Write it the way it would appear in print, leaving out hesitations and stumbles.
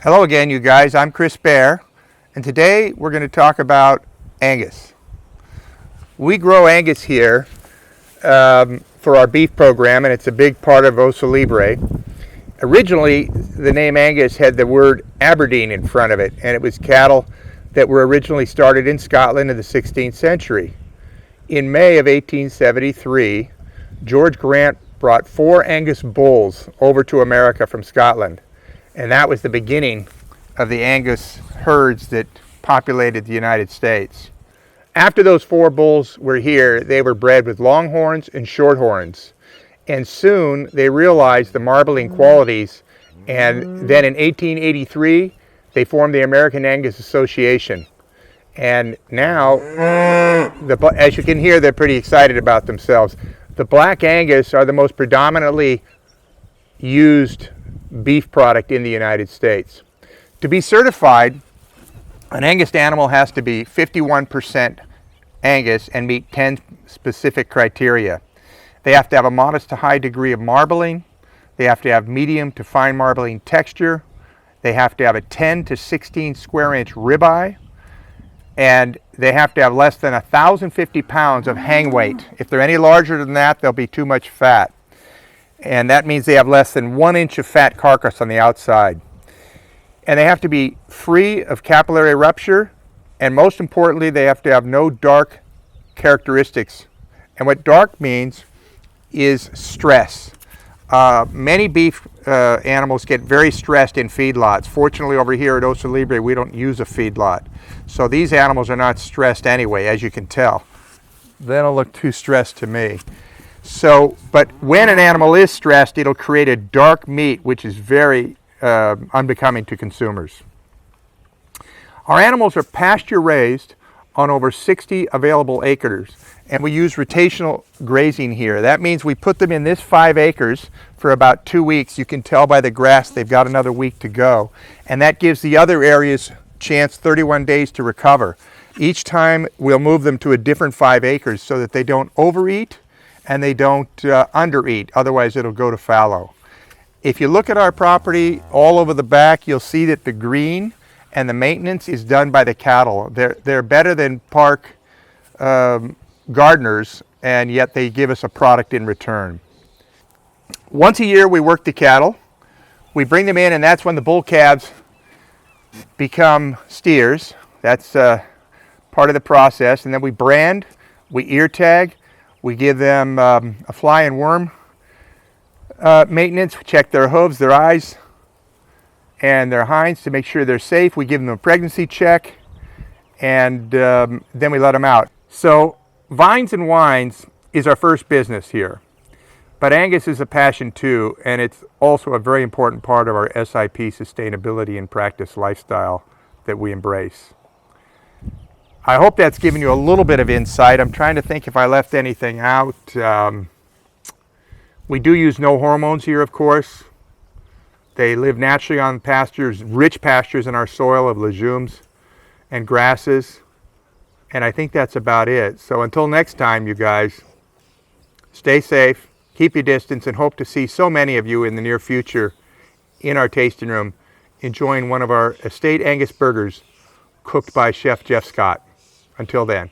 Hello again, you guys. I'm Chris Bear, and today we're going to talk about Angus. We grow Angus here for our beef program, and it's a big part of Oso Libre. Originally, the name Angus had the word Aberdeen in front of it, and it was cattle that were originally started in Scotland in the 16th century. In May of 1873, George Grant brought 4 Angus bulls over to America from Scotland. And that was the beginning of the Angus herds that populated the United States. After those 4 bulls were here, they were bred with longhorns and shorthorns. And soon they realized the marbling qualities. And then in 1883, they formed the American Angus Association. And now, as you can hear, they're pretty excited about themselves. The Black Angus are the most predominantly used beef product in the United States. To be certified, an Angus animal has to be 51% Angus and meet 10 specific criteria. They have to have a modest to high degree of marbling. They have to have medium to fine marbling texture. They have to have a 10 to 16 square inch ribeye. And they have to have less than 1,050 pounds of hang weight. If they're any larger than that, they'll be too much fat. And that means they have less than 1 inch of fat carcass on the outside. And they have to be free of capillary rupture, and most importantly, they have to have no dark characteristics. And what dark means is stress. Many beef animals get very stressed in feedlots. Fortunately, over here at Oso Libre, we don't use a feedlot. So these animals are not stressed anyway, as you can tell. They don't look too stressed to me. But when an animal is stressed, it'll create a dark meat, which is very unbecoming to consumers. Our animals are pasture raised on over 60 available acres, and we use rotational grazing here. That means we put them in this 5 acres for about 2 weeks. You can tell by the grass they've got another week to go, and that gives the other areas chance 31 days to recover. Each time we'll move them to a different 5 acres so that they don't overeat and they don't undereat, otherwise it'll go to fallow. If you look at our property all over the back, you'll see that the green and the maintenance is done by the cattle. They're better than park gardeners, and yet they give us a product in return. Once a year we work the cattle. We bring them in, and that's when the bull calves become steers. That's part of the process. And then we brand, we ear tag, we give them a fly and worm maintenance. We check their hooves, their eyes, and their hinds to make sure they're safe. We give them a pregnancy check, and then we let them out. So vines and wines is our first business here. But Angus is a passion too, and it's also a very important part of our SIP sustainability and practice lifestyle that we embrace. I hope that's given you a little bit of insight. I'm trying to think if I left anything out. We do use no hormones here, of course. They live naturally on pastures, rich pastures in our soil of legumes and grasses. And I think that's about it. So until next time, you guys, stay safe, keep your distance, and hope to see so many of you in the near future in our tasting room enjoying one of our estate Angus burgers cooked by Chef Jeff Scott. Until then.